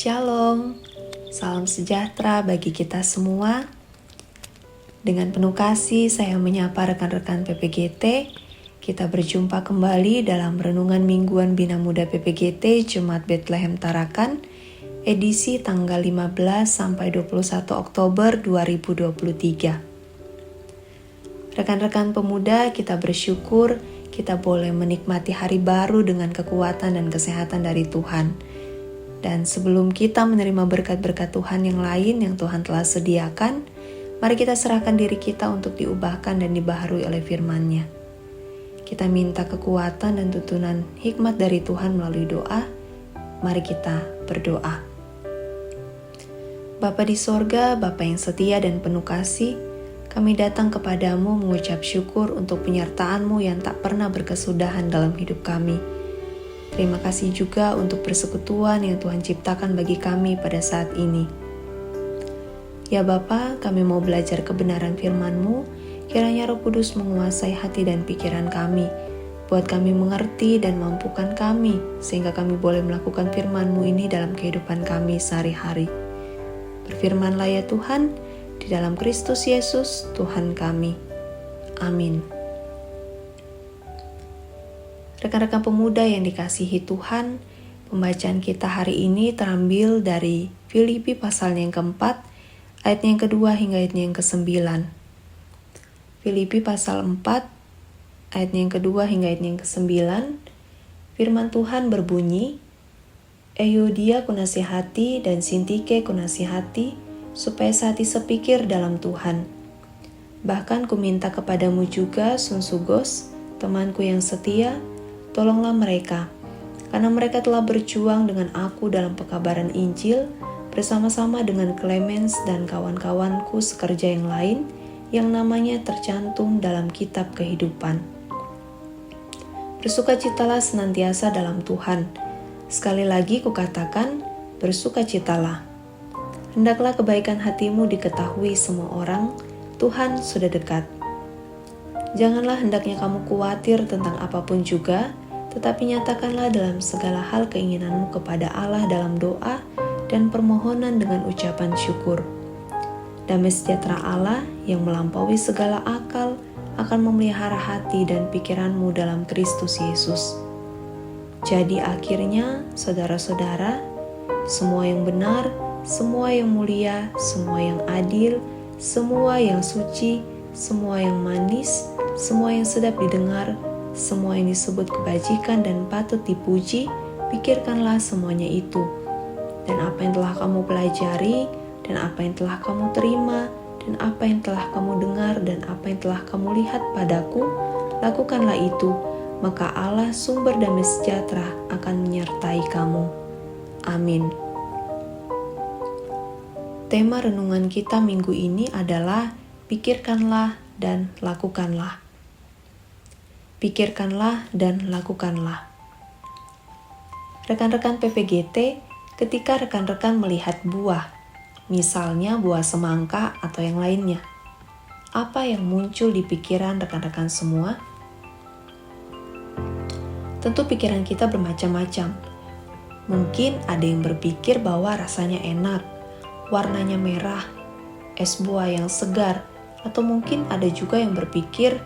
Shalom, salam sejahtera bagi kita semua. Dengan penuh kasih saya menyapa rekan-rekan PPGT. Kita berjumpa kembali dalam Renungan Mingguan Bina Muda PPGT Jemaat Bethlehem Tarakan, edisi tanggal 15 sampai 21 Oktober 2023. Rekan-rekan pemuda, kita bersyukur kita boleh menikmati hari baru dengan kekuatan dan kesehatan dari Tuhan. Dan sebelum kita menerima berkat-berkat Tuhan yang lain yang Tuhan telah sediakan, mari kita serahkan diri kita untuk diubahkan dan dibaharui oleh firman-Nya. Kita minta kekuatan dan tuntunan hikmat dari Tuhan melalui doa. Mari kita berdoa. Bapa di sorga, Bapa yang setia dan penuh kasih, kami datang kepadamu mengucap syukur untuk penyertaan-Mu yang tak pernah berkesudahan dalam hidup kami. Terima kasih juga untuk persekutuan yang Tuhan ciptakan bagi kami pada saat ini. Ya Bapa, kami mau belajar kebenaran firman-Mu, kiranya Roh Kudus menguasai hati dan pikiran kami, buat kami mengerti dan mampukan kami, sehingga kami boleh melakukan firman-Mu ini dalam kehidupan kami sehari-hari. Berfirmanlah ya Tuhan, di dalam Kristus Yesus, Tuhan kami. Amin. Rekan-rekan pemuda yang dikasihi Tuhan, pembacaan kita hari ini terambil dari Filipi pasal yang keempat, ayat yang kedua hingga ayat yang ke-9. Filipi pasal 4, ayat yang kedua hingga ayat yang ke-9, firman Tuhan berbunyi, Euodia kunasihati dan Sintike kunasihati, supaya sehati sepikir dalam Tuhan. Bahkan kuminta kepadamu juga, Sunsugos, temanku yang setia, tolonglah mereka, karena mereka telah berjuang dengan aku dalam pekabaran Injil, bersama-sama dengan Clemens dan kawan-kawanku sekerja yang lain, yang namanya tercantum dalam kitab kehidupan. Bersukacitalah senantiasa dalam Tuhan. Sekali lagi kukatakan, bersukacitalah. Hendaklah kebaikan hatimu diketahui semua orang, Tuhan sudah dekat. Janganlah hendaknya kamu khawatir tentang apapun juga, tetapi nyatakanlah dalam segala hal keinginanmu kepada Allah dalam doa dan permohonan dengan ucapan syukur. Damai sejahtera Allah yang melampaui segala akal akan memelihara hati dan pikiranmu dalam Kristus Yesus. Jadi akhirnya, saudara-saudara, semua yang benar, semua yang mulia, semua yang adil, semua yang suci, semua yang manis, semua yang sedap didengar, semua yang disebut kebajikan dan patut dipuji, pikirkanlah semuanya itu. Dan apa yang telah kamu pelajari, dan apa yang telah kamu terima, dan apa yang telah kamu dengar, dan apa yang telah kamu lihat padaku, lakukanlah itu, maka Allah sumber damai sejahtera akan menyertai kamu. Amin. Tema renungan kita minggu ini adalah pikirkanlah dan lakukanlah. Pikirkanlah dan lakukanlah. Rekan-rekan PPGT, ketika rekan-rekan melihat buah, misalnya buah semangka atau yang lainnya, apa yang muncul di pikiran rekan-rekan semua? Tentu pikiran kita bermacam-macam. Mungkin ada yang berpikir bahwa rasanya enak, warnanya merah, es buah yang segar, atau mungkin ada juga yang berpikir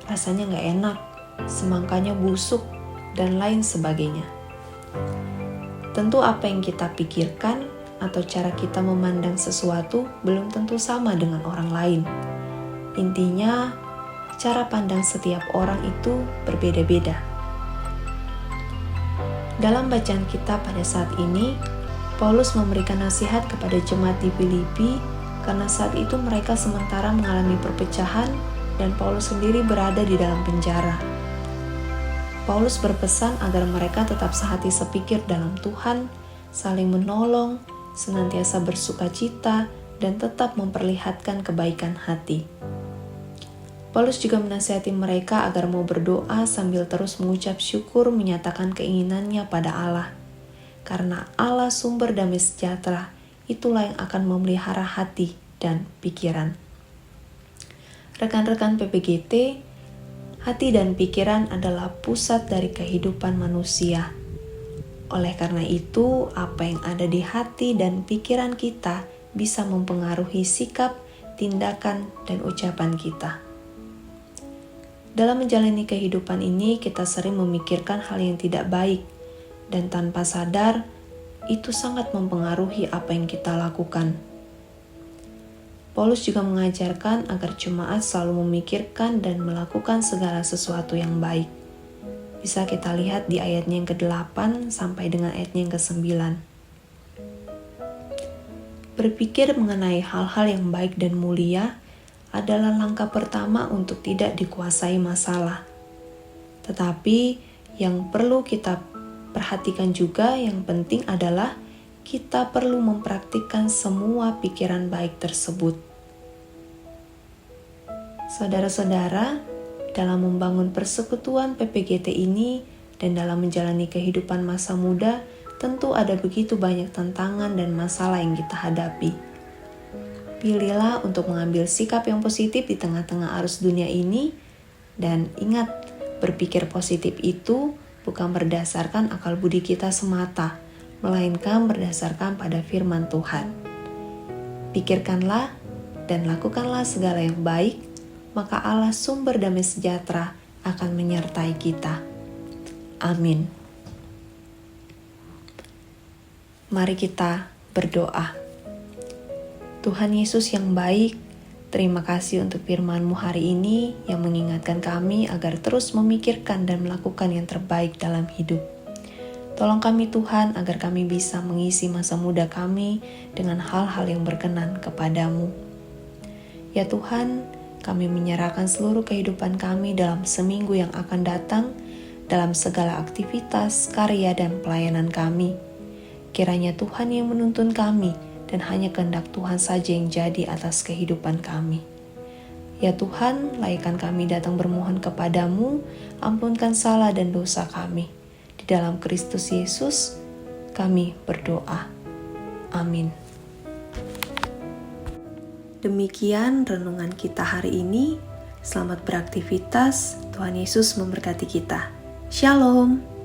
rasanya gak enak, semangkanya busuk, dan lain sebagainya. Tentu apa yang kita pikirkan atau cara kita memandang sesuatu belum tentu sama dengan orang lain. Intinya, cara pandang setiap orang itu berbeda-beda. Dalam bacaan kita pada saat ini, Paulus memberikan nasihat kepada jemaat di Filipi karena saat itu mereka sementara mengalami perpecahan dan Paulus sendiri berada di dalam penjara. Paulus berpesan agar mereka tetap sehati sepikir dalam Tuhan, saling menolong, senantiasa bersukacita, dan tetap memperlihatkan kebaikan hati. Paulus juga menasihati mereka agar mau berdoa sambil terus mengucap syukur menyatakan keinginannya pada Allah. Karena Allah sumber damai sejahtera, itulah yang akan memelihara hati dan pikiran. Rekan-rekan PPGT, hati dan pikiran adalah pusat dari kehidupan manusia. Oleh karena itu, apa yang ada di hati dan pikiran kita bisa mempengaruhi sikap, tindakan, dan ucapan kita. Dalam menjalani kehidupan ini, kita sering memikirkan hal yang tidak baik, dan tanpa sadar, itu sangat mempengaruhi apa yang kita lakukan. Paulus juga mengajarkan agar jemaat selalu memikirkan dan melakukan segala sesuatu yang baik. Bisa kita lihat di ayatnya yang ke-8 sampai dengan ayatnya yang ke-9. Berpikir mengenai hal-hal yang baik dan mulia adalah langkah pertama untuk tidak dikuasai masalah. Tetapi yang perlu kita perhatikan juga yang penting adalah kita perlu mempraktikkan semua pikiran baik tersebut. Saudara-saudara, dalam membangun persekutuan PPGT ini dan dalam menjalani kehidupan masa muda, tentu ada begitu banyak tantangan dan masalah yang kita hadapi. Pilihlah untuk mengambil sikap yang positif di tengah-tengah arus dunia ini, dan ingat, berpikir positif itu bukan berdasarkan akal budi kita semata, melainkan berdasarkan pada firman Tuhan. Pikirkanlah dan lakukanlah segala yang baik, maka Allah sumber damai sejahtera akan menyertai kita. Amin. Mari kita berdoa. Tuhan Yesus yang baik, terima kasih untuk firman-Mu hari ini yang mengingatkan kami agar terus memikirkan dan melakukan yang terbaik dalam hidup. Tolong kami Tuhan agar kami bisa mengisi masa muda kami dengan hal-hal yang berkenan kepadamu. Ya Tuhan, kami menyerahkan seluruh kehidupan kami dalam seminggu yang akan datang, dalam segala aktivitas, karya, dan pelayanan kami. Kiranya Tuhan yang menuntun kami, dan hanya kehendak Tuhan saja yang jadi atas kehidupan kami. Ya Tuhan, layakkan kami datang bermohon kepadamu, ampunkan salah dan dosa kami. Di dalam Kristus Yesus, kami berdoa. Amin. Demikian renungan kita hari ini. Selamat beraktivitas, Tuhan Yesus memberkati kita. Shalom.